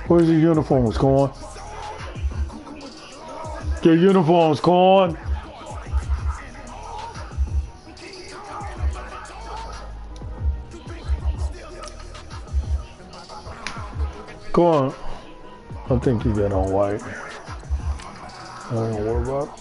Where's the uniforms, Corn? The uniforms, Corn. Corn. I think you got on white. I don't know what about.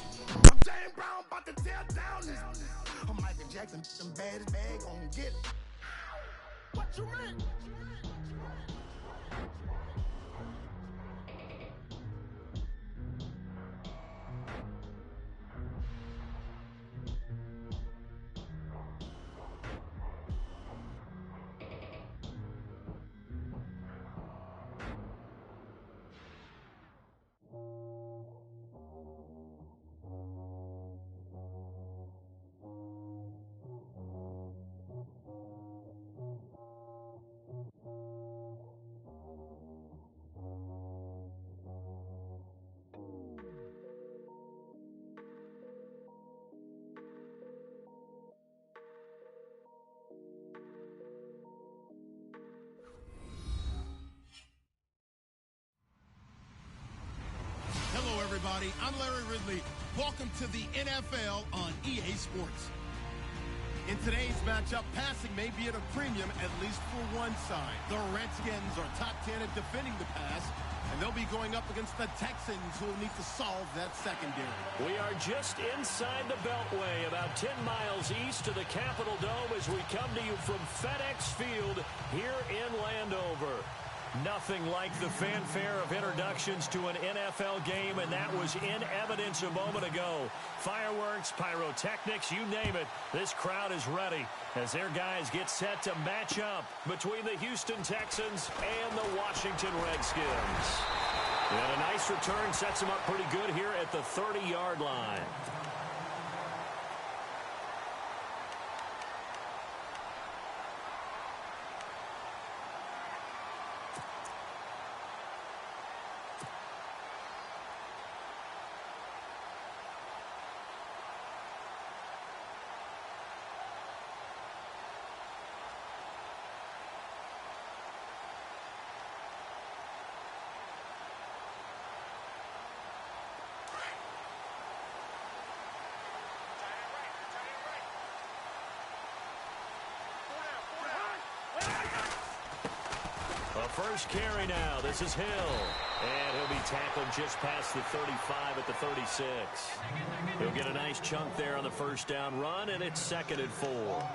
Hello, everybody. I'm Larry Ridley. Welcome to the NFL on EA Sports. In today's matchup, passing may be at a premium, at least for one side. The Redskins are top 10 at defending the pass, and they'll be going up against the Texans, who will need to solve that secondary. We are just inside the Beltway, about 10 miles east of the Capitol Dome as we come to you from FedEx Field here in Landover. Nothing like the fanfare of introductions to an NFL game, and that was in evidence a moment ago. Fireworks, pyrotechnics, you name it. This crowd is ready as their guys get set to match up between the Houston Texans and the Washington Redskins. And a nice return sets them up pretty good here at the 30-yard line. First carry now. This is Hill. And he'll be tackled just past the 35 at the 36. He'll get a nice chunk there on the first down run, and it's 2nd and 4.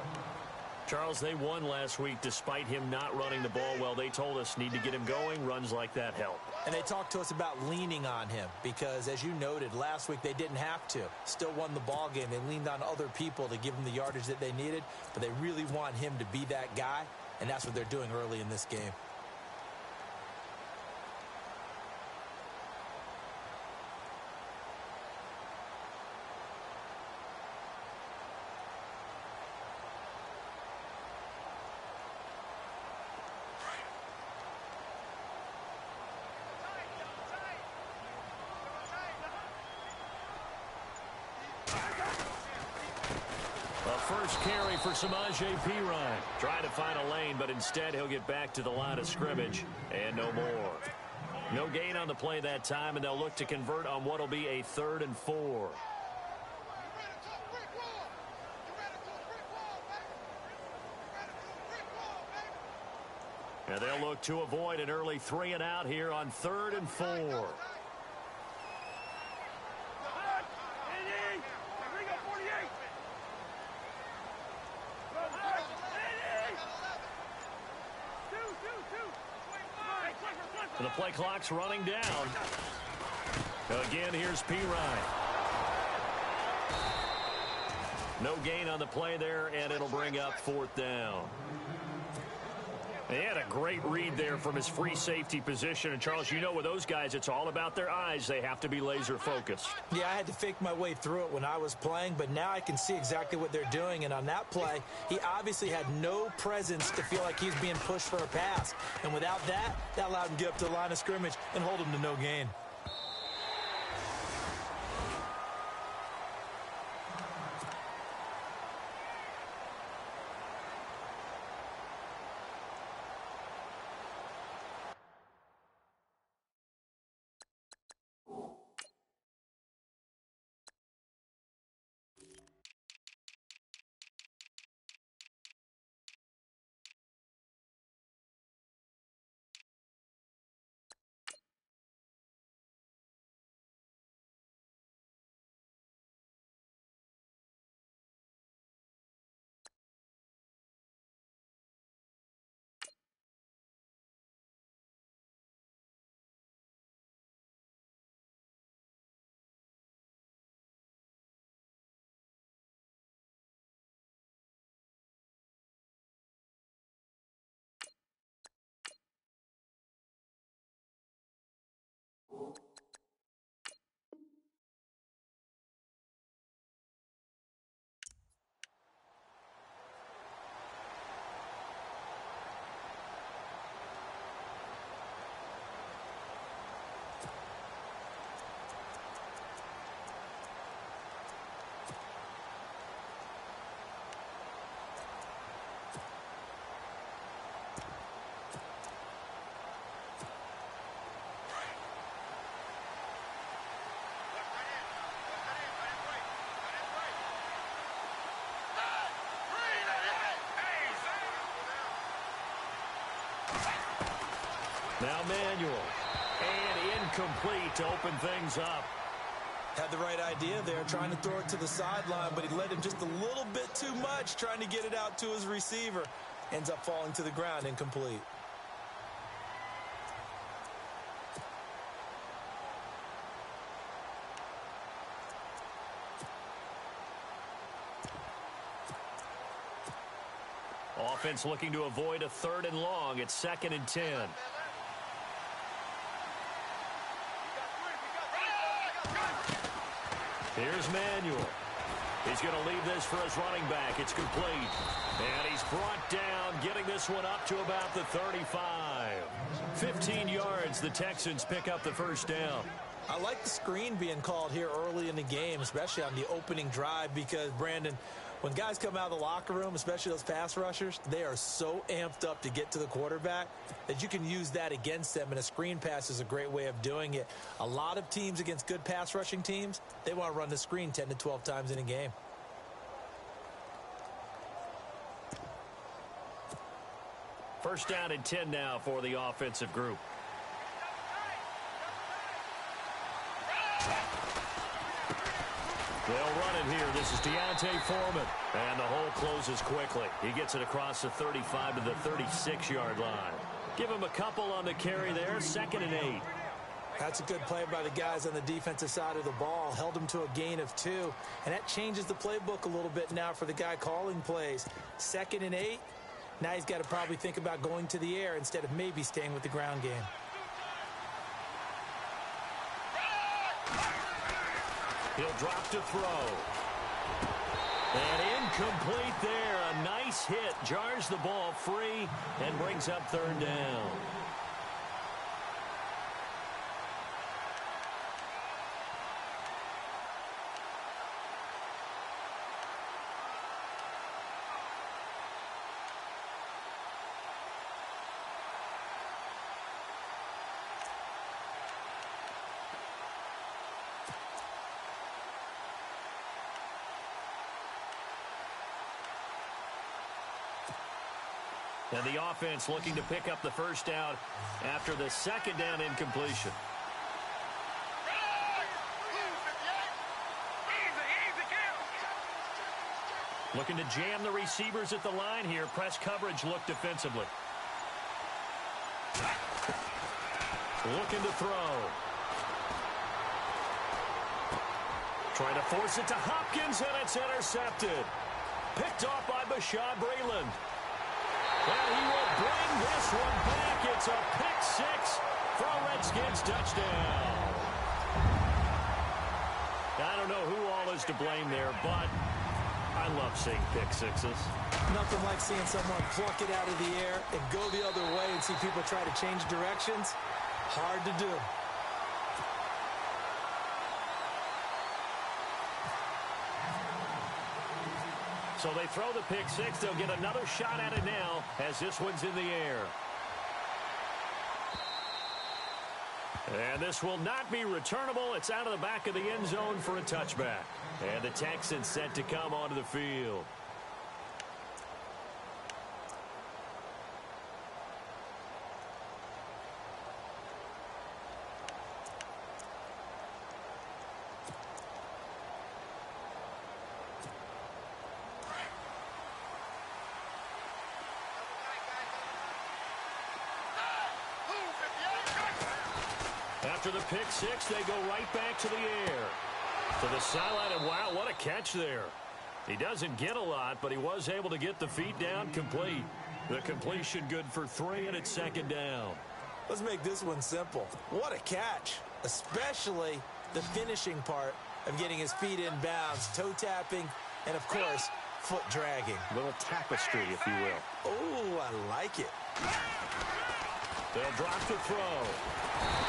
Charles, they won last week despite him not running the ball well. They told us need to get him going. Runs like that help. And they talked to us about leaning on him because, as you noted, last week they didn't have to. Still won the ball game. They leaned on other people to give them the yardage that they needed, but they really want him to be that guy, and that's what they're doing early in this game. First carry for Samaje Perine. Trying to find a lane, but instead he'll get back to the line of scrimmage. And no more. No gain on the play that time, and they'll look to convert on what will be a 3rd and 4. And they'll look to avoid an early 3 and out here on 3rd and 4. The play clock's running down. Again, here's Perine. No gain on the play there, and it'll bring up 4th down. He had a great read there from his free safety position. And, Charles, you know with those guys, it's all about their eyes. They have to be laser focused. Yeah, I had to fake my way through it when I was playing, but now I can see exactly what they're doing. And on that play, he obviously had no presence to feel like he's being pushed for a pass. And without that, that allowed him to get up to the line of scrimmage and hold him to no gain. Now Manuel. And incomplete to open things up. Had the right idea there, trying to throw it to the sideline, but he led him just a little bit too much, trying to get it out to his receiver. Ends up falling to the ground, incomplete. Offense looking to avoid a 3rd and long. It's 2nd and 10. Here's Manuel. He's going to leave this for his running back. It's complete. And he's brought down, getting this one up to about the 35. 15 yards, the Texans pick up the 1st down. I like the screen being called here early in the game, especially on the opening drive, because, Brandon, when guys come out of the locker room, especially those pass rushers, they are so amped up to get to the quarterback that you can use that against them, and a screen pass is a great way of doing it. A lot of teams against good pass rushing teams, they want to run the screen 10 to 12 times in a game. First down and 10 now for the offensive group. They'll run it here. This is Deontay Foreman. And the hole closes quickly. He gets it across the 35 to the 36-yard line. Give him a couple on the carry there. 2nd and 8. That's a good play by the guys on the defensive side of the ball. Held him to a gain of 2. And that changes the playbook a little bit now for the guy calling plays. 2nd and 8. Now he's got to probably think about going to the air instead of maybe staying with the ground game. He'll drop to throw. And incomplete there. A nice hit. Jars the ball free and brings up 3rd down. And the offense looking to pick up the 1st down after the 2nd down incompletion. Looking to jam the receivers at the line here. Press coverage look defensively. Looking to throw. Trying to force it to Hopkins, and it's intercepted. Picked off by Bashaud Breeland. And he will bring this one back. It's a pick-6 for a Redskins touchdown. I don't know who all is to blame there, but I love seeing pick-6s. Nothing like seeing someone pluck it out of the air and go the other way and see people try to change directions. Hard to do. So they throw the pick-6. They'll get another shot at it now as this one's in the air. And this will not be returnable. It's out of the back of the end zone for a touchback. And the Texans set to come onto the field. After the pick-6, they go right back to the air. To the sideline, and wow, what a catch there. He doesn't get a lot, but he was able to get the feet down complete. The completion good for 3, and it's 2nd down. Let's make this one simple. What a catch, especially the finishing part of getting his feet in bounds, toe tapping, and, of course, foot dragging. Little tapestry, if you will. Oh, I like it. They'll drop to throw.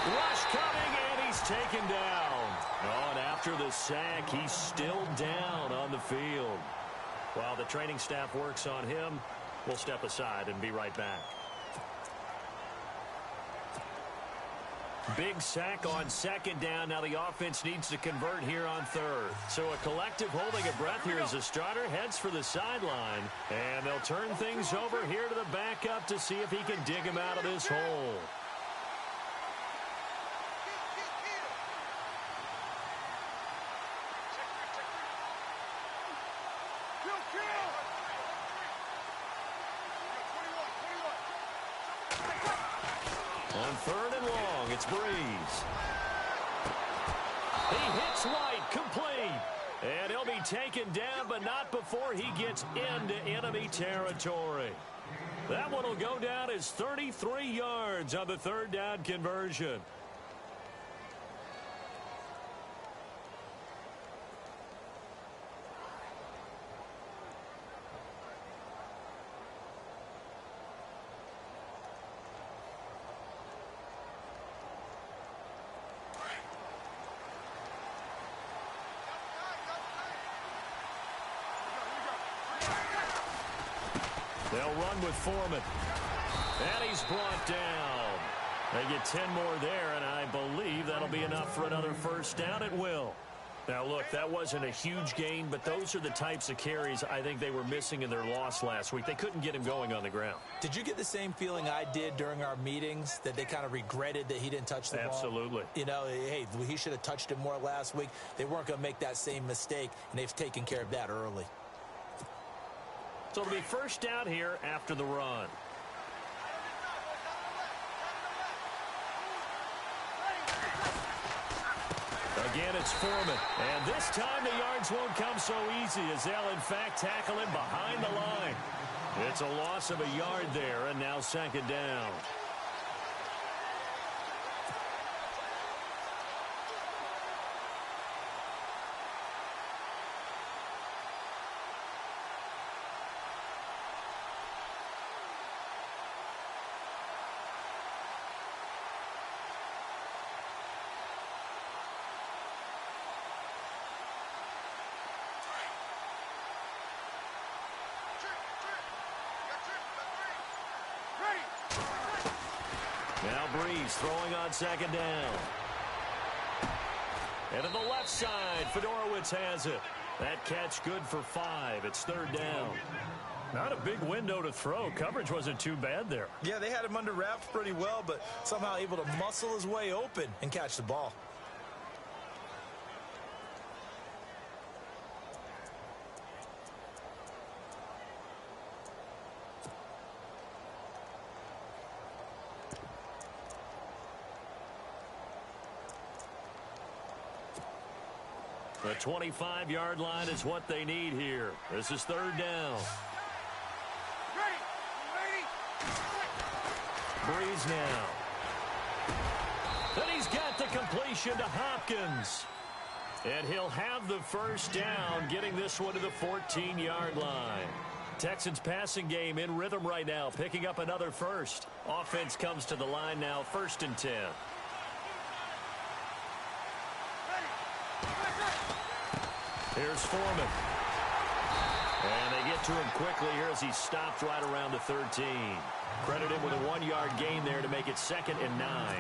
Rush coming, and he's taken down. Oh, and after the sack, he's still down on the field. While the training staff works on him, we'll step aside and be right back. Big sack on second down. Now the offense needs to convert here on third. So a collective holding a breath here as the starter heads for the sideline. And they'll turn things over here to the backup to see if he can dig him out of this hole. On third and long, it's Breeze. He hits White, complete. And he'll be taken down, but not before he gets into enemy territory. That one will go down as 33 yards on the third down conversion. They'll run with Foreman. And he's brought down. They get 10 more there, and I believe that'll be enough for another first down at will. Now, look, that wasn't a huge gain, but those are the types of carries I think they were missing in their loss last week. They couldn't get him going on the ground. Did you get the same feeling I did during our meetings, that they kind of regretted that he didn't touch the ball? Absolutely. You know, hey, he should have touched it more last week. They weren't going to make that same mistake, and they've taken care of that early. So it'll be first down here after the run. Again, it's Foreman. And this time the yards won't come so easy as they'll, in fact, tackle him behind the line. It's a loss of a yard there, and now second down. Now Breeze throwing on second down. And to the left side, Fedorowicz has it. That catch good for 5. It's third down. Not a big window to throw. Coverage wasn't too bad there. Yeah, they had him under wraps pretty well, but somehow able to muscle his way open and catch the ball. The 25-yard line is what they need here. This is third down. Breeze now. And he's got the completion to Hopkins. And he'll have the first down, getting this one to the 14-yard line. Texans passing game in rhythm right now, picking up another first. Offense comes to the line now, 1st and 10. Here's Foreman. And they get to him quickly here as he stopped right around the 13. Credit him with a 1-yard gain there to make it 2nd and 9.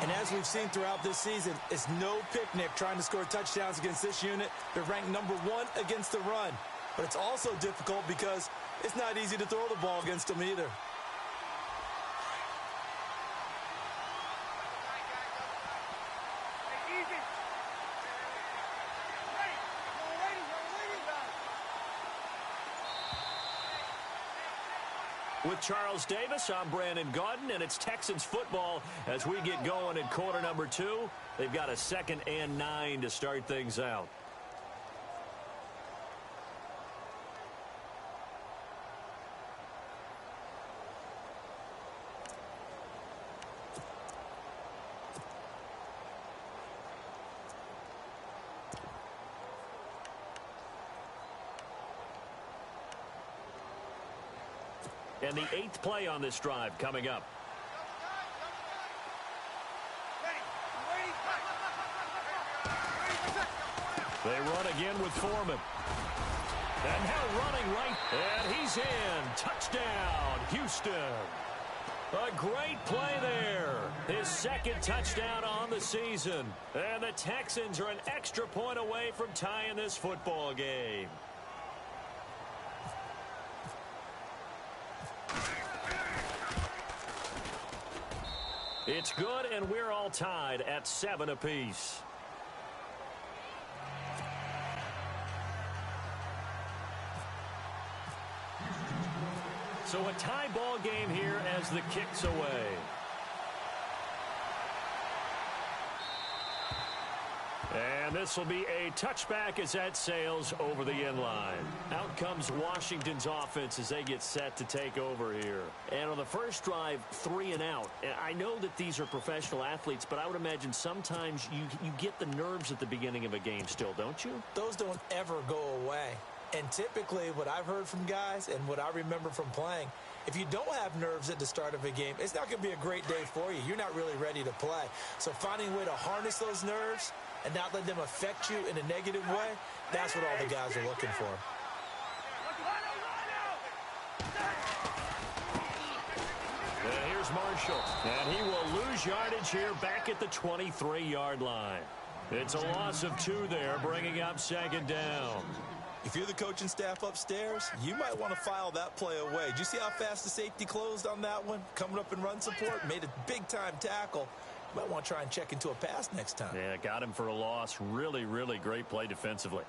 And as we've seen throughout this season, it's no picnic trying to score touchdowns against this unit. They're ranked number 1 against the run. But it's also difficult because it's not easy to throw the ball against them either. With Charles Davis, I'm Brandon Gaudin, and it's Texans football as we get going in quarter number 2. They've got a 2nd and 9 to start things out. And the 8th play on this drive coming up. They run again with Foreman. And now running right. And he's in. Touchdown, Houston. A great play there. His second touchdown on the season. And the Texans are an extra point away from tying this football game. It's good, and we're all tied at 7 apiece. So a tie ball game here as the kick's away. And this will be a touchback as that sails over the end line. Out comes Washington's offense as they get set to take over here. And on the first drive, 3 and out. I know that these are professional athletes, but I would imagine sometimes you get the nerves at the beginning of a game still, don't you? Those don't ever go away. And typically what I've heard from guys and what I remember from playing, if you don't have nerves at the start of a game, it's not going to be a great day for you. You're not really ready to play. So finding a way to harness those nerves and not let them affect you in a negative way, that's what all the guys are looking for. And here's Marshall. And he will lose yardage here back at the 23-yard line. It's a loss of 2 there, bringing up second down. If you're the coaching staff upstairs, you might want to file that play away. Did you see how fast the safety closed on that one? Coming up in run support, made a big-time tackle. You might want to try and check into a pass next time. Yeah, got him for a loss. Really, really great play defensively.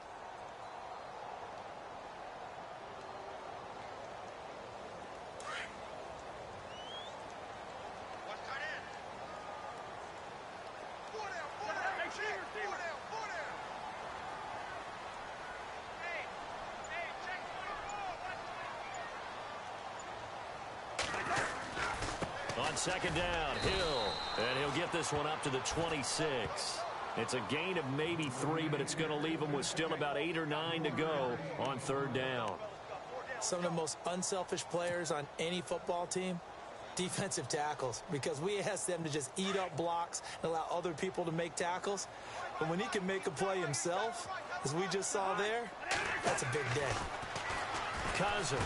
On second down, Hill. And he'll get this one up to the 26. It's a gain of maybe 3, but it's going to leave him with still about 8 or 9 to go on third down. Some of the most unselfish players on any football team, defensive tackles, because we ask them to just eat up blocks and allow other people to make tackles. But when he can make a play himself, as we just saw there, that's a big day. Cousins.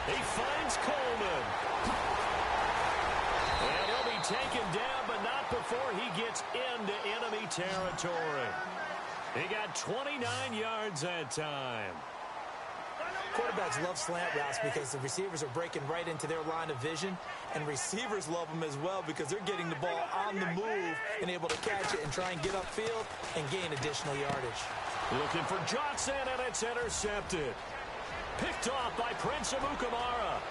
He finds Coleman. And he'll be taken down, but not before he gets into enemy territory. He got 29 yards that time. Quarterbacks love slant routes because the receivers are breaking right into their line of vision, and receivers love them as well because they're getting the ball on the move and able to catch it and try and get upfield and gain additional yardage. Looking for Johnson, and it's intercepted. Picked off by Prince Amukamara.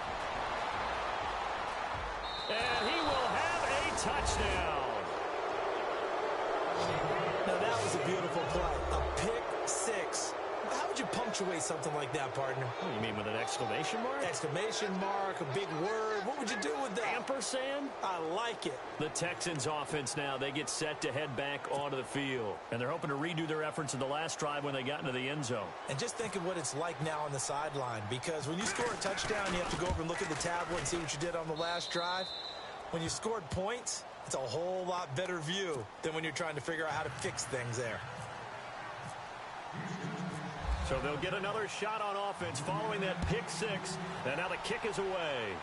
And he will have a touchdown. Now that was a beautiful play. A pick 6. How would you punctuate something like that, partner? Oh, you mean with an exclamation mark? Exclamation mark, a big word. What would you do with that? Ampersand? I like it. The Texans offense now, they get set to head back onto the field. And they're hoping to redo their efforts in the last drive when they got into the end zone. And just think of what it's like now on the sideline, because when you score a touchdown, you have to go over and look at the tablet and see what you did on the last drive. When you scored points, it's a whole lot better view than when you're trying to figure out how to fix things there. So they'll get another shot on offense following that pick 6. And now the kick is away.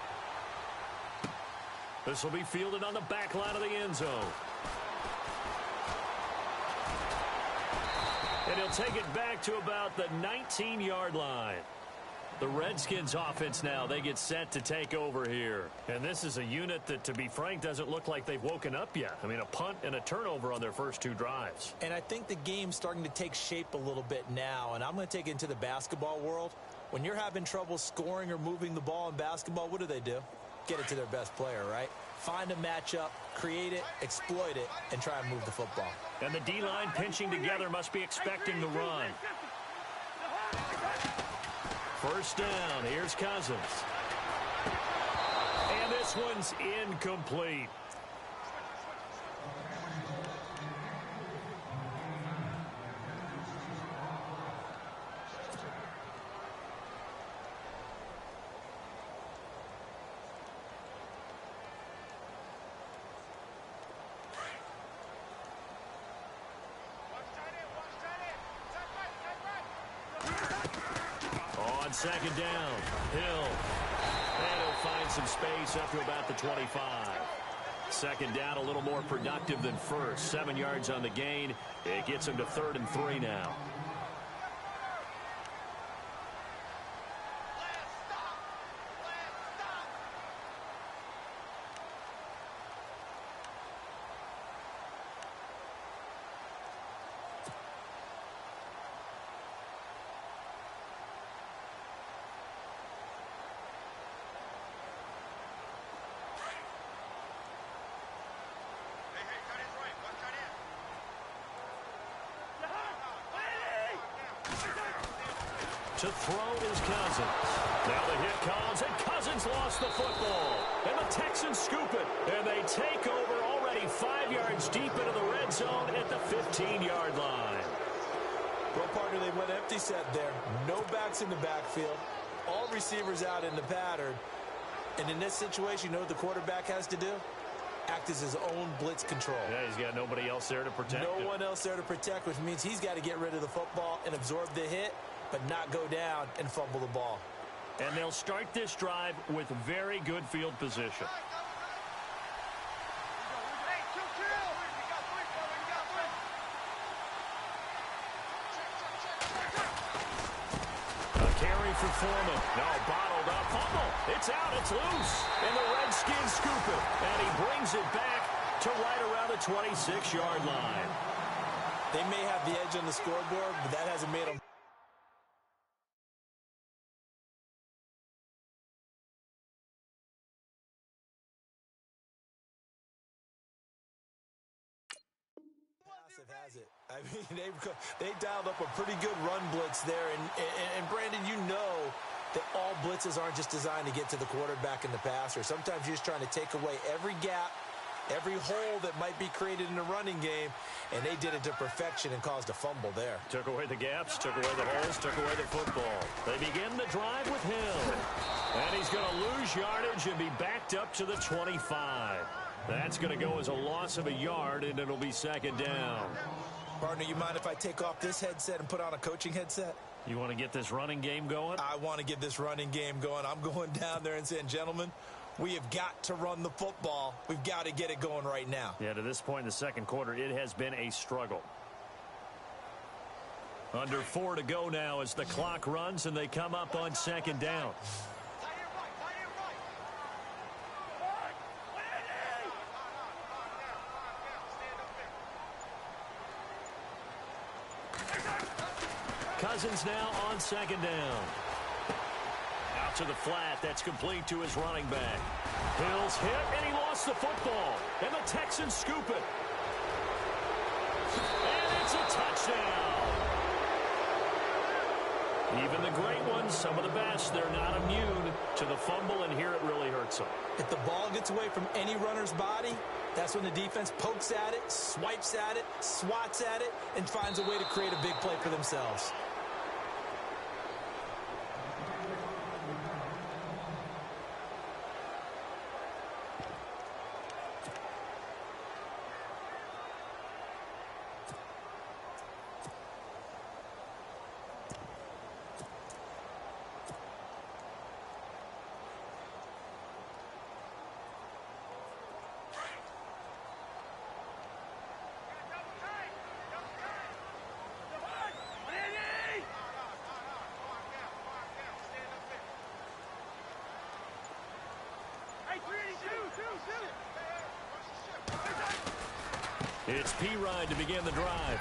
This will be fielded on the back line of the end zone. And he'll take it back to about the 19-yard line. The Redskins offense now, they get set to take over here. And this is a unit that, to be frank, doesn't look like they've woken up yet. I mean, a punt and a turnover on their first 2 drives. And I think the game's starting to take shape a little bit now. And I'm going to take it into the basketball world. When you're having trouble scoring or moving the ball in basketball, what do? Get it to their best player, right? Find a matchup, create it, exploit it, and try and move the football. And the D-line pinching together must be expecting the run. First down, here's Cousins. And this one's incomplete. Second down, Hill. And he'll find some space up to about the 25. Second down, a little more productive than first. 7 yards on the gain. It gets him to 3rd and 3 now. To throw is Cousins. Now the hit comes, and Cousins lost the football. And the Texans scoop it, and they take over already 5 yards deep into the red zone at the 15-yard line. Well, partner, they went empty set there. No backs in the backfield. All receivers out in the pattern. And in this situation, you know what the quarterback has to do? Act as his own blitz control. Yeah, he's got nobody else there to protect him. No one else there to protect, which means he's got to get rid of the football and absorb the hit, but not go down and fumble the ball. And they'll start this drive with very good field position. A carry for Foreman. No, bottled up. Fumble. It's out. It's loose. And the Redskins scoop it. And he brings it back to right around the 26-yard line. They may have the edge on the scoreboard, but that hasn't made them. Has it. I mean, they dialed up a pretty good run blitz there. And Brandon, you know that all blitzes aren't just designed to get to the quarterback and the passer. Sometimes you're just trying to take away every gap, every hole that might be created in the running game, and they did it to perfection and caused a fumble there. Took away the gaps, took away the holes, took away the football. They begin the drive with Hill. And he's going to lose yardage and be backed up to the 25. That's going to go as a loss of a yard, and it'll be second down. Partner, you mind if I take off this headset and put on a coaching headset? You want to get this running game going? I want to get this running game going. I'm going down there and saying, gentlemen, we have got to run the football. We've got to get it going right now. Yeah, to this point in the second quarter, it has been a struggle. Under 4 to go now as the clock runs, and they come up on second down. Cousins now on second down. Out to the flat. That's complete to his running back. Hill's hit, and he lost the football. And the Texans scoop it. And it's a touchdown. Even the great ones, some of the best, they're not immune to the fumble, and here it really hurts them. If the ball gets away from any runner's body, that's when the defense pokes at it, swipes at it, swats at it, and finds a way to create a big play for themselves. It's P-Ride to begin the drive.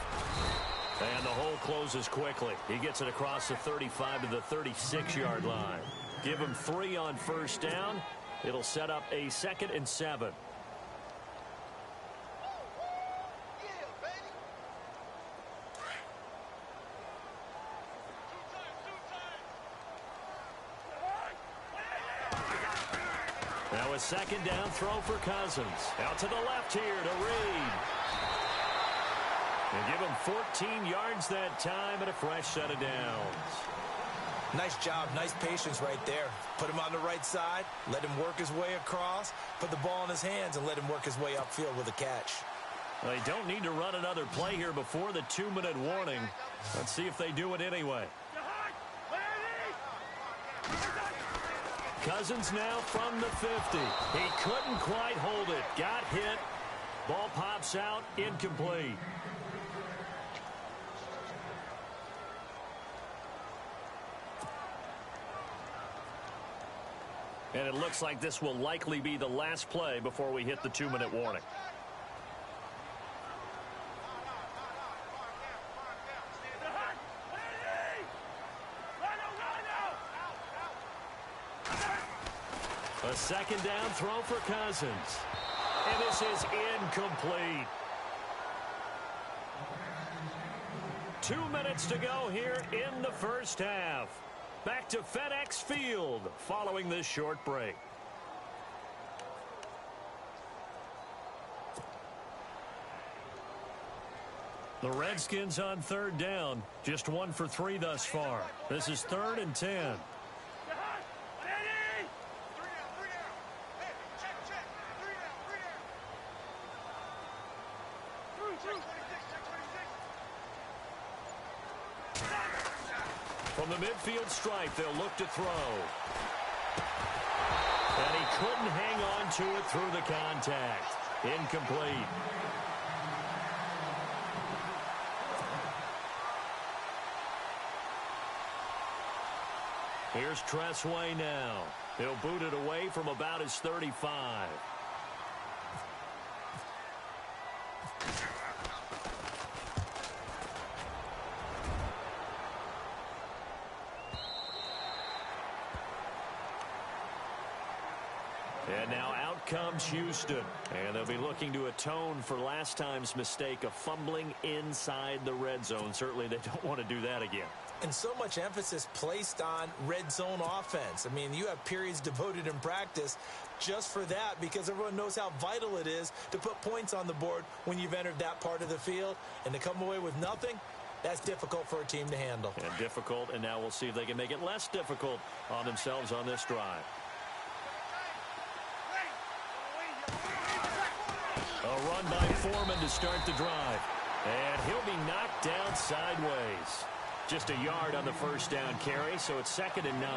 And the hole closes quickly. He gets it across the 35 to the 36-yard line. Give him 3 on first down. It'll set up a 2nd and 7. Now a second down throw for Cousins. Out to the left here to Reed. And give him 14 yards that time and a fresh set of downs. Nice job, nice patience right there. Put him on the right side, let him work his way across, put the ball in his hands, and let him work his way upfield with a catch. They don't need to run another play here before the 2-minute warning. Let's see if they do it anyway. Cousins now from the 50. He couldn't quite hold it. Got hit. Ball pops out. Incomplete. And it looks like this will likely be the last play before we hit the 2-minute warning. A second down throw for Cousins. And this is incomplete. 2 minutes to go here in the first half. Back to FedEx Field following this short break. The Redskins on third down. Just 1 for 3 thus far. This is 3rd and 10. From the midfield stripe, they'll look to throw. And he couldn't hang on to it through the contact. Incomplete. Here's Tressway now. He'll boot it away from about his 35. And now out comes Houston. And they'll be looking to atone for last time's mistake of fumbling inside the red zone. Certainly they don't want to do that again. And so much emphasis placed on red zone offense. I mean, you have periods devoted in practice just for that because everyone knows how vital it is to put points on the board when you've entered that part of the field. And to come away with nothing, that's difficult for a team to handle. And difficult, and now we'll see if they can make it less difficult on themselves on this drive. A run by Foreman to start the drive. And he'll be knocked down sideways. Just a yard on the first down carry, so it's 2nd and 9.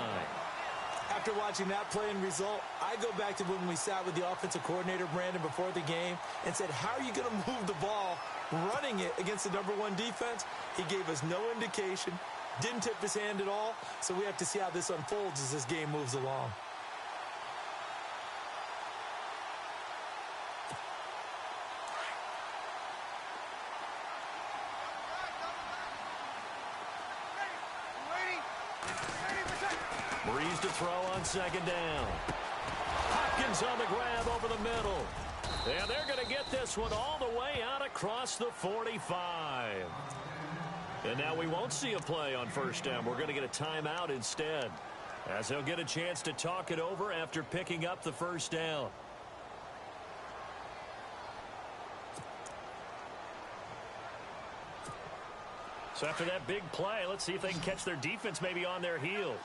After watching that play and result, I go back to when we sat with the offensive coordinator, Brandon, before the game and said, how are you going to move the ball running it against the #1 defense? He gave us no indication, didn't tip his hand at all, so we have to see how this unfolds as this game moves along. Breeze to throw on 2nd down. Hopkins on the grab over the middle. And they're going to get this one all the way out across the 45. And now we won't see a play on first down. We're going to get a timeout instead, as they'll get a chance to talk it over after picking up the first down. So after that big play, let's see if they can catch their defense maybe on their heels.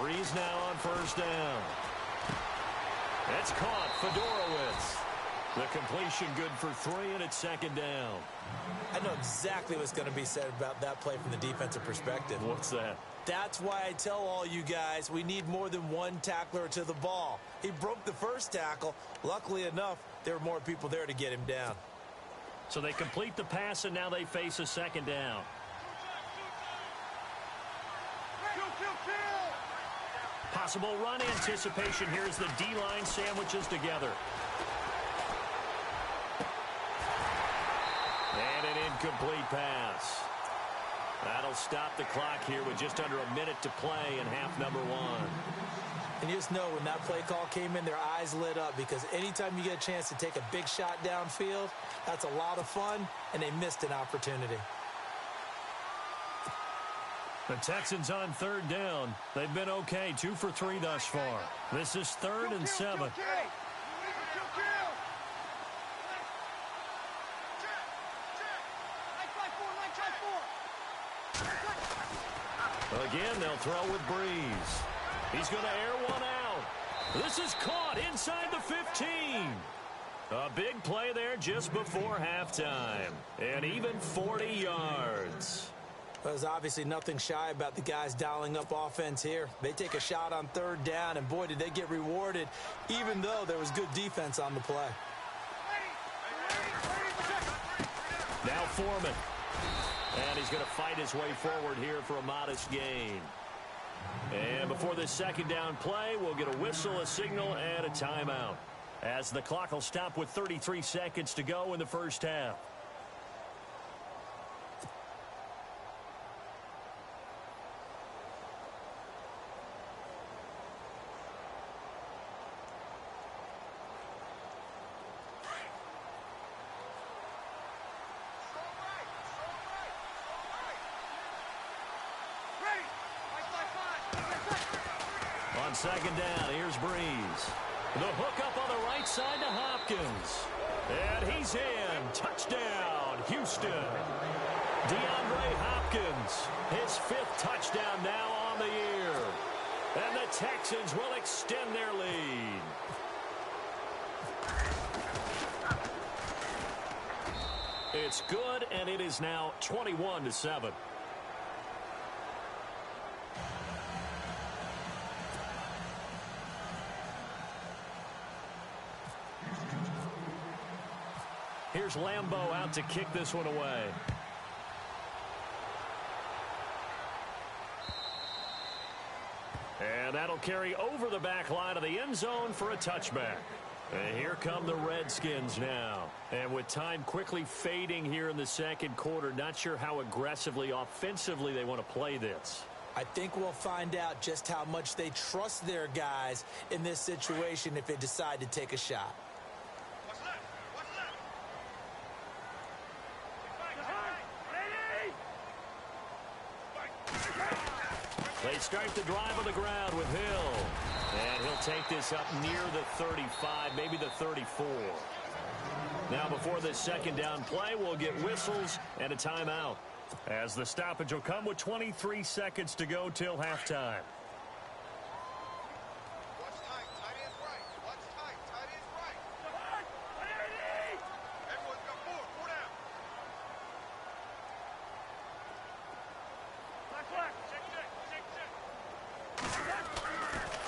Breeze now on first down. It's caught. Fedorowicz. The completion good for 3, and it's 2nd down. I know exactly what's going to be said about that play from the defensive perspective. What's that? That's why I tell all you guys we need more than one tackler to the ball. He broke the first tackle. Luckily enough, there were more people there to get him down. So they complete the pass, and now they face a 2nd down. Possible run anticipation here as the D-line sandwiches together. And an incomplete pass. That'll stop the clock here with just under a minute to play in half number 1. And you just know when that play call came in, their eyes lit up because anytime you get a chance to take a big shot downfield, that's a lot of fun, and they missed an opportunity. The Texans on 3rd down. They've been okay, 2 for 3 thus far. This is 3rd and 7. Again, they'll throw with Breeze. He's going to air one out. This is caught inside the 15. A big play there just before halftime. And even 40 yards. There's obviously nothing shy about the guys dialing up offense here. They take a shot on third down, and boy, did they get rewarded, even though there was good defense on the play. Now Foreman. And he's going to fight his way forward here for a modest gain. And before this second down play, we'll get a whistle, a signal, and a timeout, as the clock will stop with 33 seconds to go in the first half. On second down, here's Breeze. The hook up on the right side to Hopkins. And he's in. Touchdown, Houston. DeAndre Hopkins, his 5th touchdown now on the year. And the Texans will extend their lead. It's good, and it is now 21-7. Here's Lambeau out to kick this one away. And that'll carry over the back line of the end zone for a touchback. And here come the Redskins now. And with time quickly fading here in the second quarter, not sure how aggressively, offensively they want to play this. I think we'll find out just how much they trust their guys in this situation if they decide to take a shot. They start the drive on the ground with Hill. And he'll take this up near the 35, maybe the 34. Now before this second down play, we'll get whistles and a timeout, as the stoppage will come with 23 seconds to go till halftime.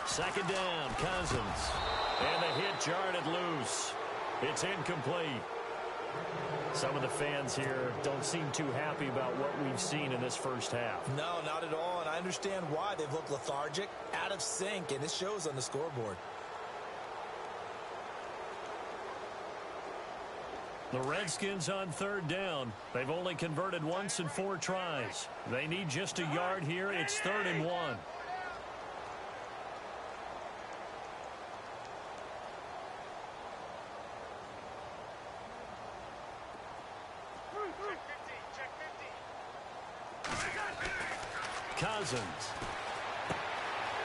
Second down, Cousins. And the hit jarred it loose. It's incomplete. Some of the fans here don't seem too happy about what we've seen in this first half. No, not at all, and I understand why. They've looked lethargic, out of sync, and it shows on the scoreboard. The Redskins on third down. They've only converted once in 4 tries. They need just a yard here. It's 3rd and 1. Cousins.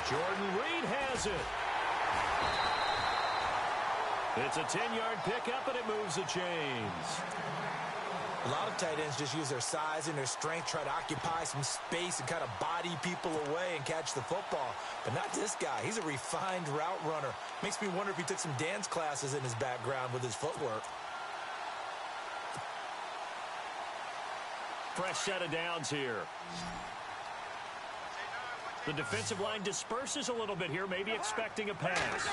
Jordan Reed has it. It's a 10-yard pickup, and it moves the chains. A lot of tight ends just use their size and their strength, try to occupy some space and kind of body people away and catch the football. But not this guy. He's a refined route runner. Makes me wonder if he took some dance classes in his background with his footwork. Fresh set of downs here. The defensive line disperses a little bit here, maybe expecting a pass.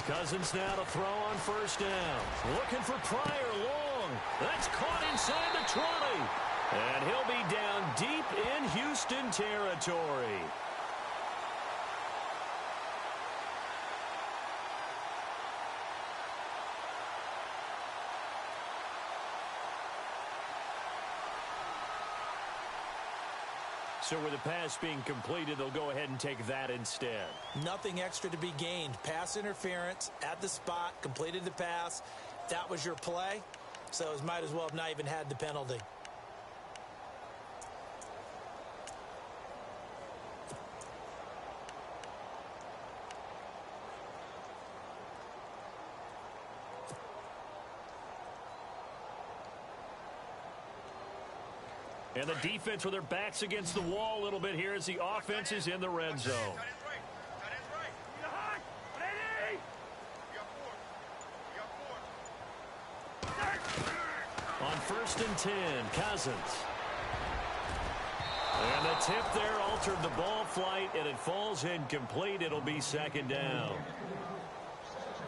Cousins now to throw on first down. Looking for Pryor long. That's caught inside the 20. And he'll be down deep in Houston territory. So with the pass being completed, they'll go ahead and take that instead. Nothing extra to be gained. Pass interference at the spot, completed the pass. That was your play, so it might as well have not even had the penalty. And the defense with their backs against the wall a little bit here as the offense is in the red zone. On 1st and 10, Cousins. And the tip there altered the ball flight, and it falls incomplete. It'll be 2nd down.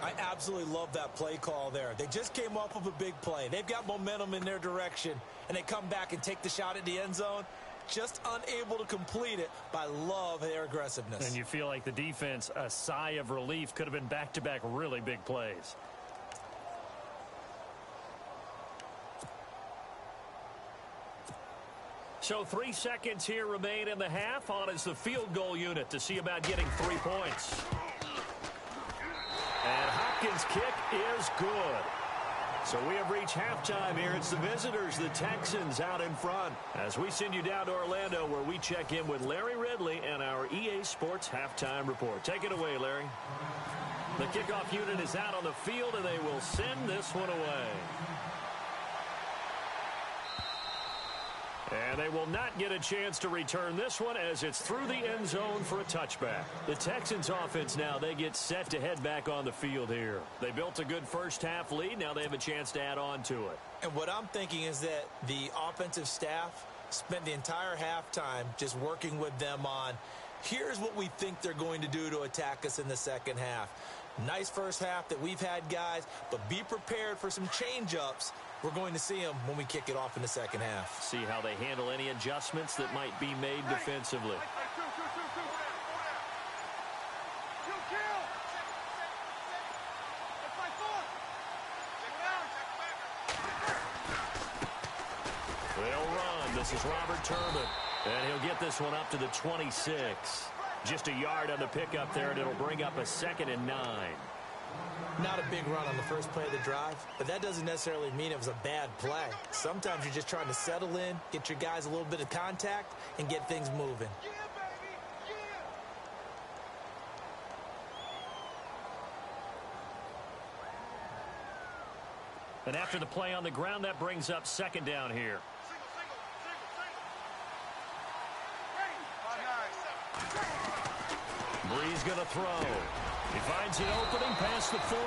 I absolutely love that play call there. They just came off of a big play. They've got momentum in their direction, and they come back and take the shot at the end zone. Just unable to complete it, but I love their aggressiveness. And you feel like the defense, a sigh of relief, could have been back-to-back really big plays. So 3 seconds here remain in the half. On is the field goal unit to see about getting 3 points. And Hopkins' kick is good. So we have reached halftime here. It's the visitors, the Texans, out in front. As we send you down to Orlando, where we check in with Larry Ridley and our EA Sports Halftime Report. Take it away, Larry. The kickoff unit is out on the field, and they will send this one away. And they will not get a chance to return this one as it's through the end zone for a touchback. The Texans offense now, they get set to head back on the field here. They built a good first half lead. Now they have a chance to add on to it. And what I'm thinking is that the offensive staff spent the entire halftime just working with them on, here's what we think they're going to do to attack us in the second half. Nice first half that we've had, guys, but be prepared for some change-ups. We're going to see them when we kick it off in the second half. See how they handle any adjustments that might be made defensively. They'll run. This is Robert Turbin. And he'll get this one up to the 26. Just a yard on the pickup there, and it'll bring up a 2nd and 9. Not a big run on the first play of the drive, but that doesn't necessarily mean it was a bad play. Sometimes you're just trying to settle in, get your guys a little bit of contact, and get things moving. And after the play on the ground, that brings up 2nd down here. Bree's going to throw. He finds an opening past the 40.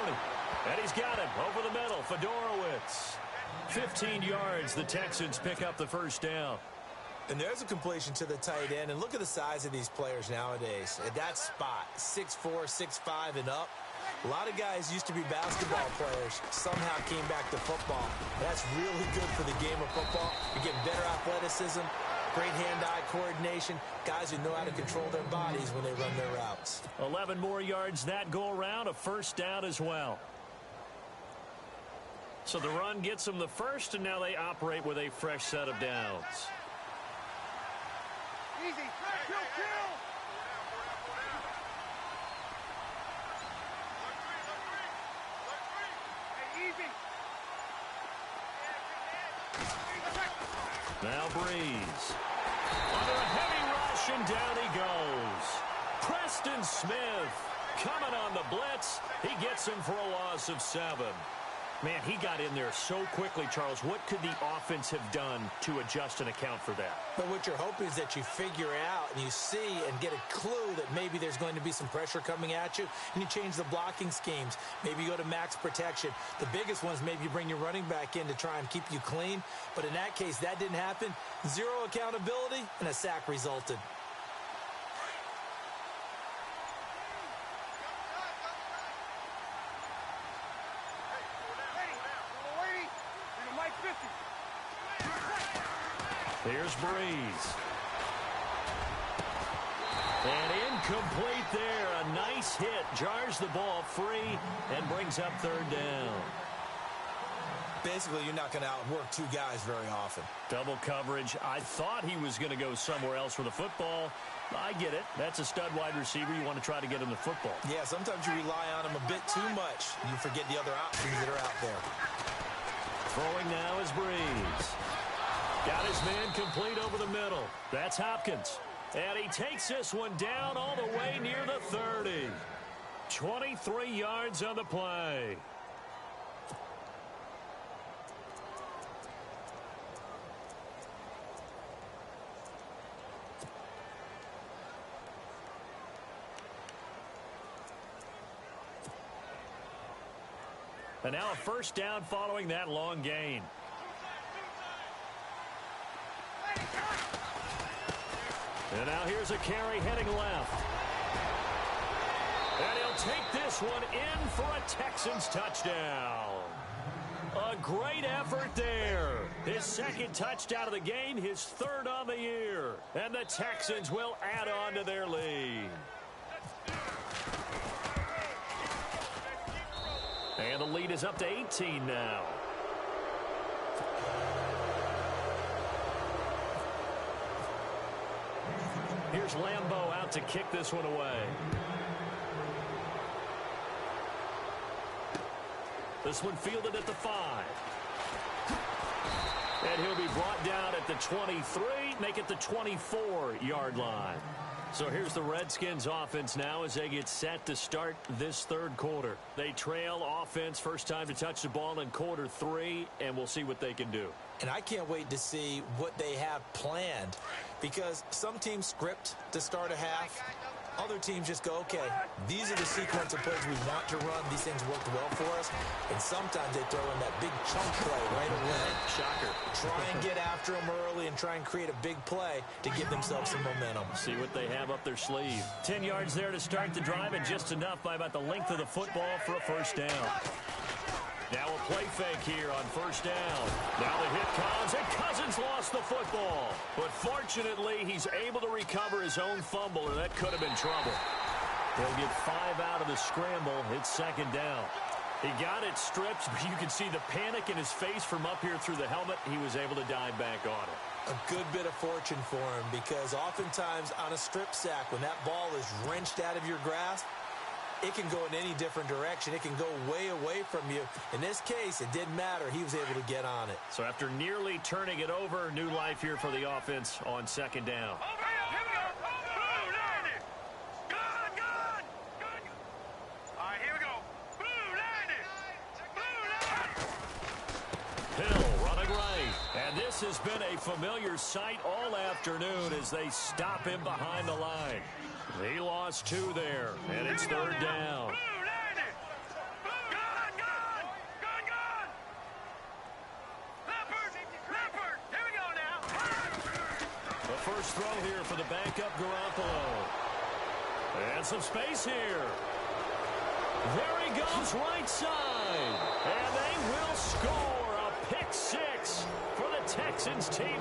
And he's got him over the middle. Fedorowicz. 15 yards. The Texans pick up the first down. And there's a completion to the tight end. And look at the size of these players nowadays. At that spot, 6'4", 6'5", and up. A lot of guys used to be basketball players, somehow came back to football. That's really good for the game of football. You're getting better athleticism, great hand-eye coordination, guys who know how to control their bodies when they run their routes. 11 more yards that go around, a first down as well. So the run gets them the first, and now they operate with a fresh set of downs. Easy. Kill. Now Breeze. Under a heavy rush, and down he goes. Preston Smith coming on the blitz. He gets him for a loss of 7. Man, he got in there so quickly, Charles. What could the offense have done to adjust and account for that? But what you're hoping is that you figure out and you see and get a clue that maybe there's going to be some pressure coming at you, and you change the blocking schemes. Maybe you go to max protection. The biggest one is maybe you bring your running back in to try and keep you clean. But in that case, that didn't happen. 0 accountability, and a sack resulted. Here's Breeze. And incomplete there. A nice hit. Jars the ball free and brings up 3rd down. Basically, you're not going to outwork 2 guys very often. Double coverage. I thought he was going to go somewhere else with the football. I get it. That's a stud wide receiver. You want to try to get him the football. Yeah, sometimes you rely on him a bit too much. You forget the other options that are out there. Throwing now is Breeze. Got his man complete over the middle. That's Hopkins. And he takes this one down all the way near the 30. 23 yards on the play. And now a first down following that long gain. And now here's a carry heading left. And he'll take this one in for a Texans touchdown. A great effort there. His second touchdown of the game, his third on the year. And the Texans will add on to their lead. And the lead is up to 18 now. Here's Lambeau out to kick this one away. This one fielded at the 5. And he'll be brought down at the 23, make it the 24-yard line. So here's the Redskins offense now as they get set to start this third quarter. They trail offense, first time to touch the ball in quarter 3, and we'll see what they can do. And I can't wait to see what they have planned, because some teams script to start a half. Other teams just go, okay, these are the sequence of plays we want to run. These things worked well for us. And sometimes they throw in that big chunk play right away. Shocker. Try and get after them early and try and create a big play to give themselves some momentum. See what they have up their sleeve. 10 yards there to start the drive, and just enough by about the length of the football for a first down. Now a play fake here on first down. Now the hit comes, and Cousins lost the football. But fortunately, he's able to recover his own fumble, or that could have been trouble. They'll get 5 out of the scramble. It's second down. He got it stripped, but you can see the panic in his face from up here through the helmet. He was able to dive back on it. A good bit of fortune for him, because oftentimes on a strip sack, when that ball is wrenched out of your grasp, it can go in any different direction. It can go way away from you. In this case, it didn't matter. He was able to get on it. So after nearly turning it over, new life here for the offense on second down. Hill running right. And this has been a familiar sight all afternoon as they stop him behind the line. He lost 2 there, and it's third down. The first throw here for the backup Garoppolo. And some space here. There he goes, right side. And they will score a pick 6 for the Texans TD.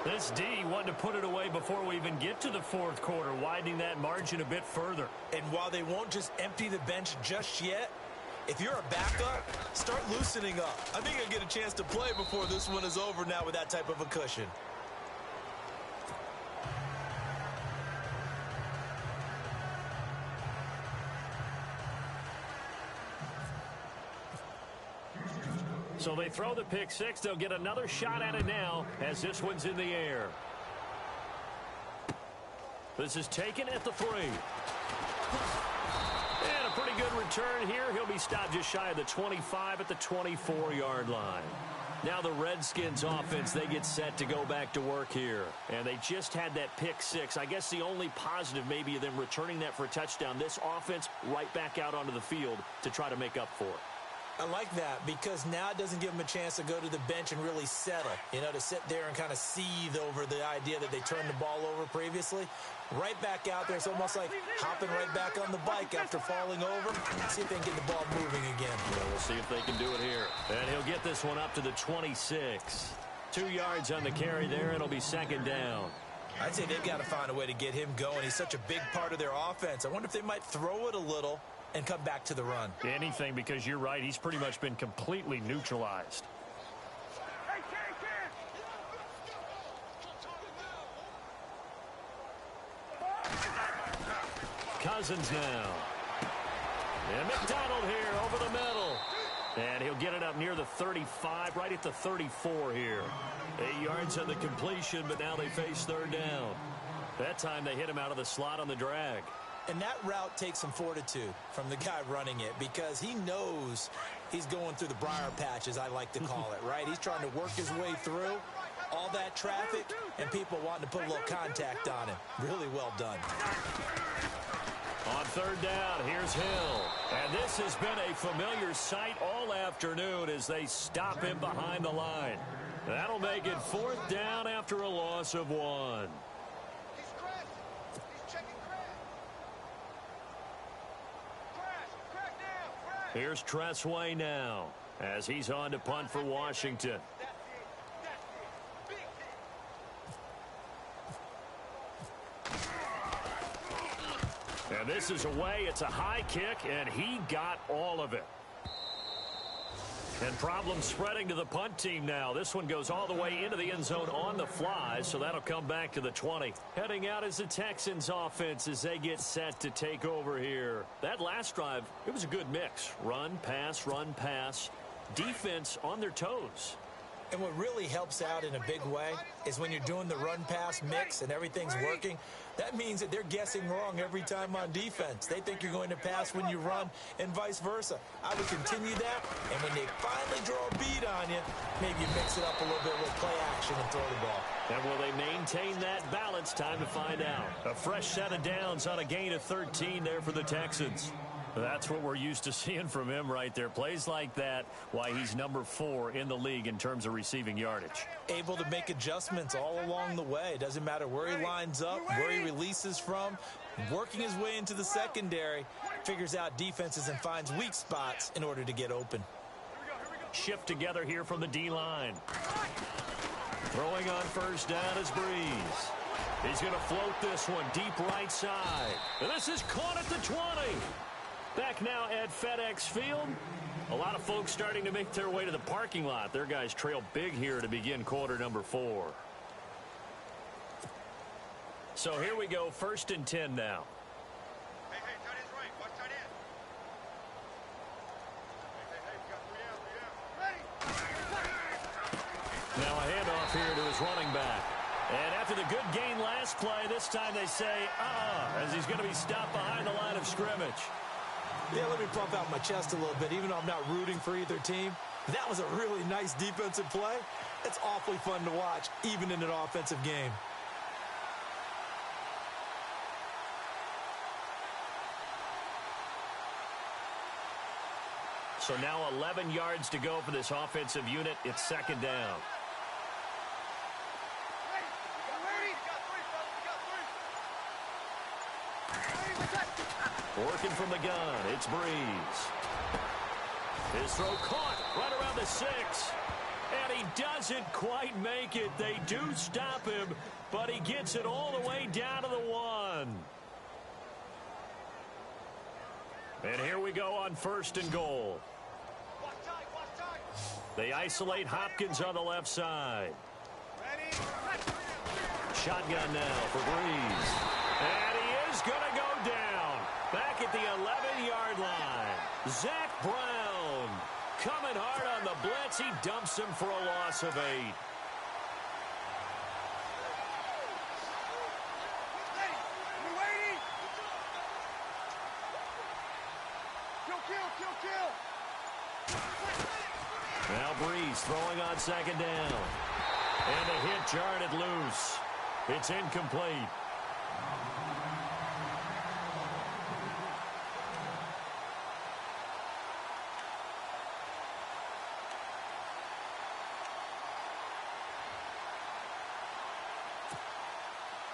This D wanted to put it away before we even get to the fourth quarter, widening that margin a bit further. And while they won't just empty the bench just yet, if you're a backup, start loosening up. I think you'll get a chance to play before this one is over now with that type of a cushion. So they throw the pick 6. They'll get another shot at it now as this one's in the air. This is taken at the 3. And a pretty good return here. He'll be stopped just shy of the 25 at the 24-yard line. Now the Redskins offense, they get set to go back to work here. And they just had that pick 6. I guess the only positive maybe of them returning that for a touchdown. This offense right back out onto the field to try to make up for it. I like that, because now it doesn't give them a chance to go to the bench and really settle, to sit there and kind of seethe over the idea that they turned the ball over previously. Right back out there, it's almost like hopping right back on the bike after falling over. See if they can get the ball moving again. Yeah, we'll see if they can do it here. And he'll get this one up to the 26. 2 yards on the carry there, and it'll be second down. I'd say they've got to find a way to get him going. He's such a big part of their offense. I wonder if they might throw it a little and come back to the run. Anything, because you're right. He's pretty much been completely neutralized. Cousins now. And McDonald here over the middle. And he'll get it up near the 35, right at the 34 here. 8 yards on the completion, but now they face third down. That time they hit him out of the slot on the drag. And that route takes some fortitude from the guy running it, because he knows he's going through the briar patch, as I like to call it, right? He's trying to work his way through all that traffic and people wanting to put a little contact on him. Really well done. On third down, here's Hill. And this has been a familiar sight all afternoon as they stop him behind the line. That'll make it fourth down after a loss of 1. Here's Tressway now as he's on to punt for Washington. And this is away. It's a high kick, and he got all of it. And problems spreading to the punt team now. This one goes all the way into the end zone on the fly, so that'll come back to the 20. Heading out is the Texans offense as they get set to take over here. That last drive, it was a good mix. Run, pass, defense on their toes. And what really helps out in a big way is when you're doing the run-pass mix and everything's working, that means that they're guessing wrong every time on defense. They think you're going to pass when you run and vice versa. I would continue that, and when they finally draw a bead on you, maybe you mix it up a little bit with play action and throw the ball. And will they maintain that balance? Time to find out. A fresh set of downs on a gain of 13 there for the Texans. That's what we're used to seeing from him right there. Plays like that, why he's number 4 in the league in terms of receiving yardage. Able to make adjustments all along the way. Doesn't matter where he lines up, where he releases from. Working his way into the secondary, figures out defenses and finds weak spots in order to get open. Shift together here from the D-line. Throwing on first down is Breeze. He's going to float this one deep right side. And this is caught at the 20. Back now at FedEx Field. A lot of folks starting to make their way to the parking lot. Their guys trail big here to begin quarter number 4. So here we go, 1st and 10 now. Hey, tight end's right. Watch tight end. Hey, you got 3 out. Ready? Now a handoff here to his running back. And after the good gain last play, this time they say, as he's going to be stopped behind the line of scrimmage. Yeah, let me pump out my chest a little bit, even though I'm not rooting for either team. That was a really nice defensive play. It's awfully fun to watch, even in an offensive game. So now 11 yards to go for this offensive unit. It's 2nd down. Working from the gun, it's Breeze. His throw caught right around the 6. And he doesn't quite make it. They do stop him, but he gets it all the way down to the 1. And here we go on 1st and goal. They isolate Hopkins on the left side. Shotgun now for Breeze. And he is going to go down. Back at the 11-yard line. Zach Brown coming hard on the blitz. He dumps him for a loss of 8. Now Breeze throwing on 2nd down. And the hit jarred it loose. It's incomplete.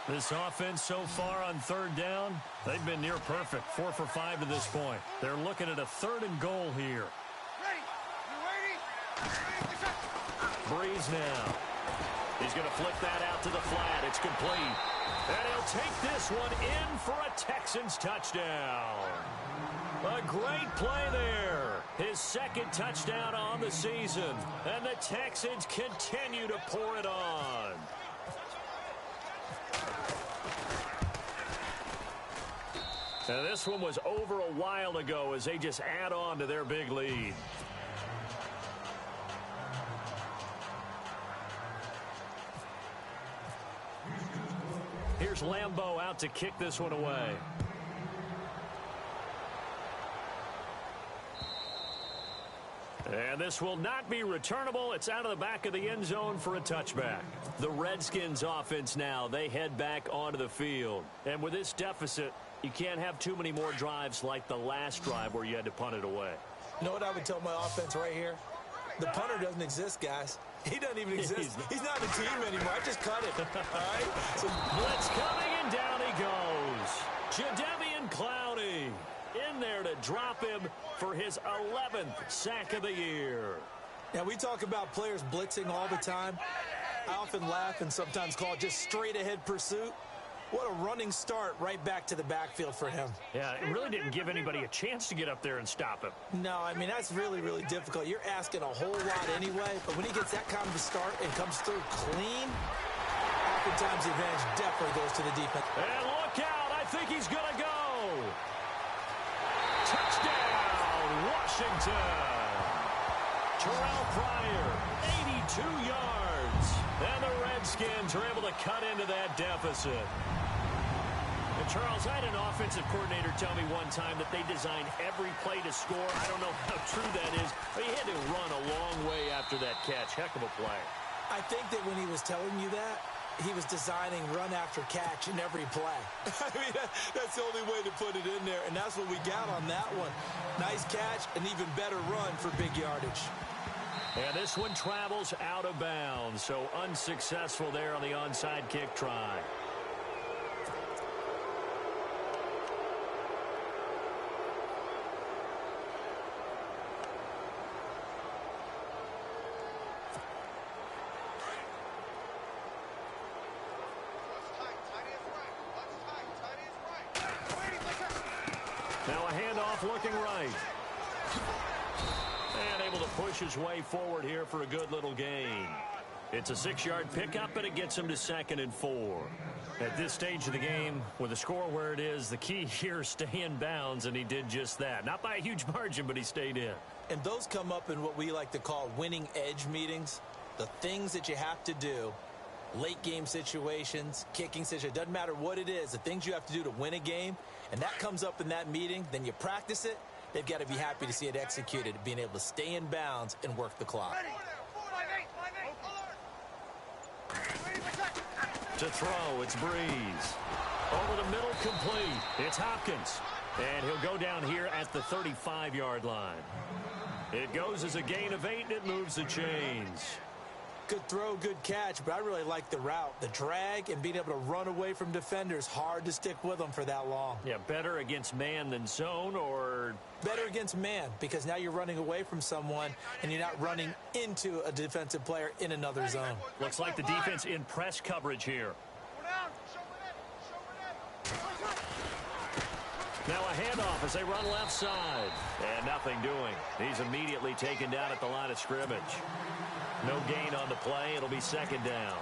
This offense so far on 3rd down, they've been near perfect. 4 for 5 to this point. They're looking at a 3rd and goal here. Breeze now. He's going to flick that out to the flat. It's complete. And he'll take this one in for a Texans touchdown. A great play there. His 2nd touchdown on the season. And the Texans continue to pour it on. Now, this one was over a while ago as they just add on to their big lead. Here's Lambeau out to kick this one away. And this will not be returnable. It's out of the back of the end zone for a touchback. The Redskins offense now, they head back onto the field. And with this deficit, You can't have too many more drives like the last drive where you had to punt it away. You know what I would tell my offense right here? The punter doesn't exist, guys. He doesn't even exist. He's not a team anymore. I just cut it. All right? So blitz coming, and down he goes. Jadeveon Clowney in there to drop him for his 11th sack of the year. Now, we talk about players blitzing all the time. I often laugh and sometimes call it just straight-ahead pursuit. What a running start right back to the backfield for him. Yeah, it really didn't give anybody a chance to get up there and stop him. No, I mean, that's really, really difficult. You're asking a whole lot anyway, but when he gets that kind of a start and comes through clean, oftentimes the advantage definitely goes to the defense. And look out, I think he's going to go. Touchdown, Washington. Terrell Pryor, 82 yards. And the Redskins are able to cut into that deficit. And Charles, I had an offensive coordinator tell me one time that they designed every play to score. I don't know how true that is, but he had to run a long way after that catch. Heck of a play. I think that when he was telling you that, he was designing run after catch in every play. I mean, that's the only way to put it in there, and that's what we got on that one. Nice catch, an even better run for big yardage. And this one travels out of bounds, so unsuccessful there on the onside kick try. Now a handoff looking right. And able to push his way forward here for a good little gain. It's a 6-yard pickup, and it gets him to 2nd and 4. At this stage of the game, with the score where it is, the key here is stay in bounds, and he did just that. Not by a huge margin, but he stayed in. And those come up in what we like to call winning edge meetings. The things that you have to do, late game situations, kicking situations, doesn't matter what it is, the things you have to do to win a game, and that comes up in that meeting, then you practice it. They've got to be happy to see it executed, being able to stay in bounds and work the clock. To throw, it's Breeze. Over the middle, complete. It's Hopkins. And he'll go down here at the 35-yard line. It goes as a gain of 8, and it moves the chains. Good throw, good catch, but I really like the route. The drag and being able to run away from defenders, hard to stick with them for that long. Yeah, better against man than zone, or? Better against man, because now you're running away from someone and you're not running into a defensive player in another zone. Looks like the defense in press coverage here. Now a handoff as they run left side. And nothing doing. He's immediately taken down at the line of scrimmage. No gain on the play. It'll be 2nd down.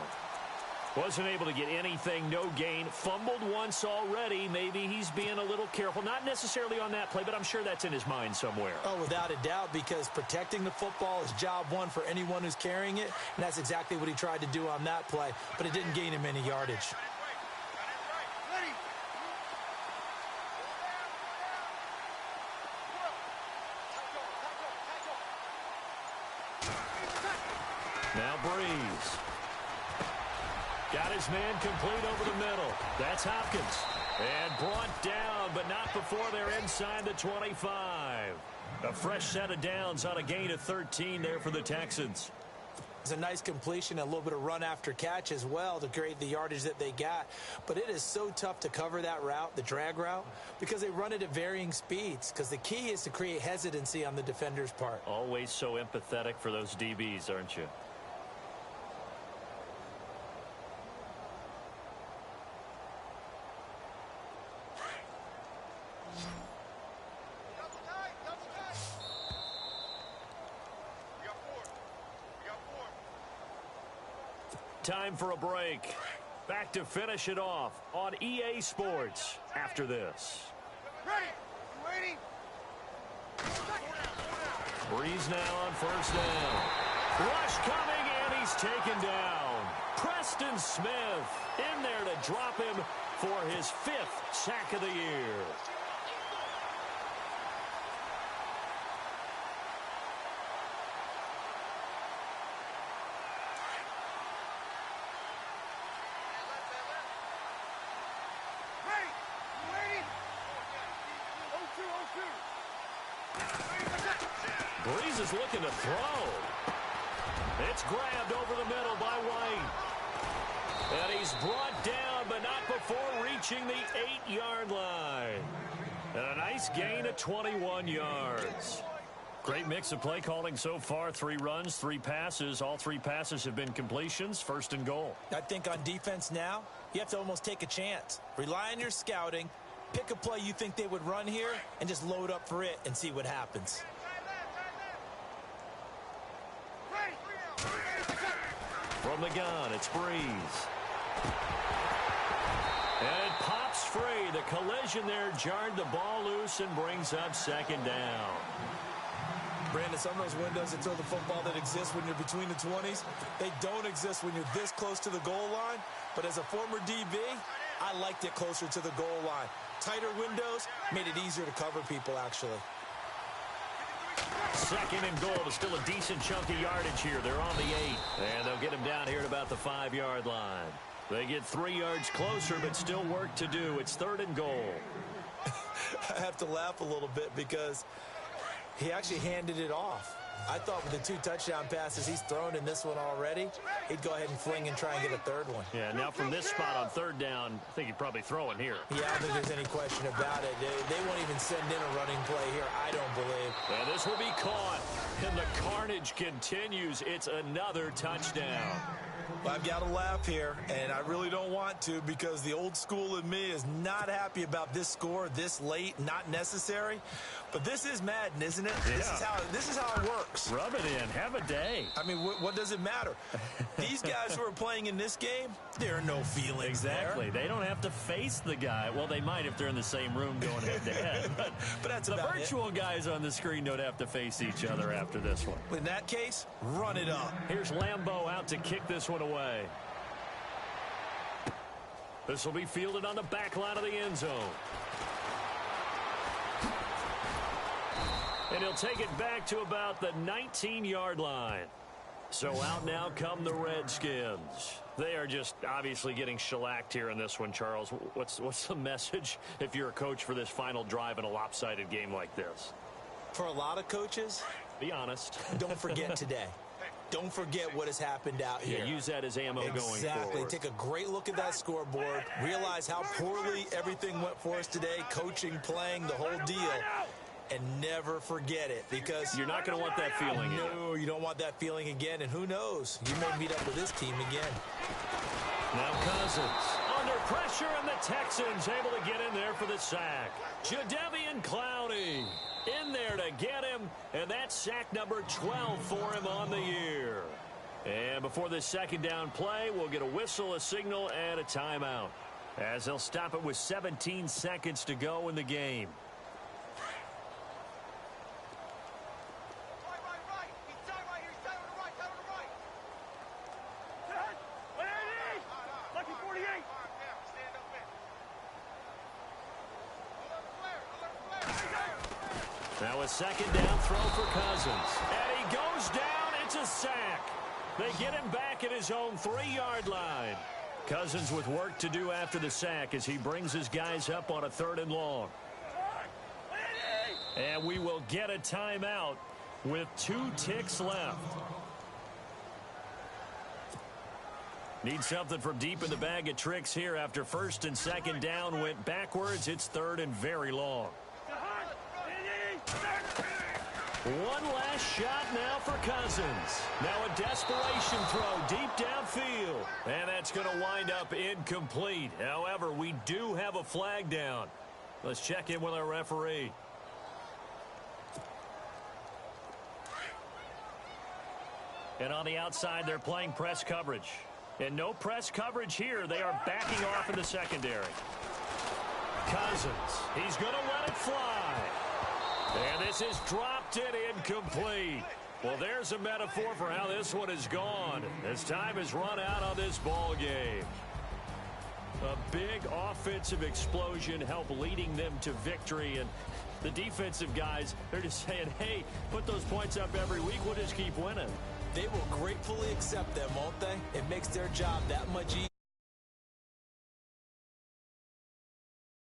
Wasn't able to get anything. No gain. Fumbled once already. Maybe he's being a little careful. Not necessarily on that play, but I'm sure that's in his mind somewhere. Oh, without a doubt, because protecting the football is job one for anyone who's carrying it. And that's exactly what he tried to do on that play. But it didn't gain him any yardage. Now Breeze. Got his man complete over the middle. That's Hopkins. And brought down, but not before they're inside the 25. A fresh set of downs on a gain of 13 there for the Texans. It's a nice completion, a little bit of run after catch as well to create the yardage that they got. But it is so tough to cover that route, the drag route, because they run it at varying speeds. Because the key is to create hesitancy on the defender's part. Always so empathetic for those DBs, aren't you? Time for a break. Back to finish it off on EA Sports after this. Ready? Breeze now on 1st down. Rush coming, and he's taken down. Preston Smith in there to drop him for his 5th sack of the year. Breeze is looking to throw. It's grabbed over the middle by White. And he's brought down, but not before reaching the 8-yard line. And a nice gain of 21 yards. Great mix of play calling so far. 3 runs, 3 passes. All 3 passes have been completions. 1st and goal. I think on defense now, you have to almost take a chance. Rely on your scouting. Pick a play you think they would run here and just load up for it and see what happens. From the gun, it's Breeze. And it pops free. The collision there jarred the ball loose and brings up 2nd down. Brandon, some of those windows that throw the football that exist when you're between the 20s, they don't exist when you're this close to the goal line. But as a former DB, I liked it closer to the goal line. Tighter windows made it easier to cover people, actually. 2nd and goal is still a decent chunk of yardage here. They're on the 8. And they'll get him down here at about the 5-yard line. They get 3 yards closer, but still work to do. It's 3rd and goal. I have to laugh a little bit because he actually handed it off. I thought with the 2 touchdown passes he's thrown in this one already, he'd go ahead and fling and try and get a 3rd one. Yeah, now from this spot on 3rd down, I think he'd probably throw it here. Yeah, I don't think there's any question about it. They won't even send in a running play here, I don't believe. And this will be caught. And the carnage continues. It's another touchdown. I've got to laugh here, and I really don't want to because the old school in me is not happy about this score this late, not necessary. But this is Madden, isn't it? Yeah. This is how it works. Rub it in. Have a day. I mean, what does it matter? These guys who are playing in this game, there are no feelings Exactly. there. They don't have to face the guy. Well, they might if they're in the same room going head-to-head. But that's the about virtual guys on the screen don't have to face each other after this one. In that case, run it up. Here's Lambeau out to kick this one away. This will be fielded on the back line of the end zone. And he'll take it back to about the 19-yard line. So out now come the Redskins. They are just obviously getting shellacked here in this one, Charles. What's the message if you're a coach for this final drive in a lopsided game like this? For a lot of coaches, be honest. Don't forget today. Don't forget what has happened out here. Yeah, use that as ammo going forward. Exactly. Take a great look at that scoreboard. Realize how poorly everything went for us today. Coaching, playing, the whole deal. And never forget it because you're not going to want that feeling. No, you don't want that feeling again. And who knows? You may meet up with this team again. Now Cousins under pressure, and the Texans able to get in there for the sack. Jadeveon Clowney in there to get him, and that's sack number 12 for him on the year. And before this 2nd down play, we'll get a whistle, a signal, and a timeout as they'll stop it with 17 seconds to go in the game. Now a 2nd down throw for Cousins. And he goes down. It's a sack. They get him back at his own 3-yard line. Cousins with work to do after the sack as he brings his guys up on a 3rd and long. And we will get a timeout with 2 ticks left. Need something from deep in the bag of tricks here after 1st and 2nd down went backwards. It's 3rd and very long. One last shot now for Cousins. Now a desperation throw deep downfield. And that's going to wind up incomplete. However, we do have a flag down. Let's check in with our referee. And on the outside, they're playing press coverage. And no press coverage here. They are backing off in the secondary. Cousins, he's going to let it fly. And this is dropped in incomplete. Well, there's a metaphor for how this one is gone. As time has run out on this ball game. A big offensive explosion helped leading them to victory. And the defensive guys, they're just saying, hey, put those points up every week. We'll just keep winning. They will gratefully accept them, won't they? It makes their job that much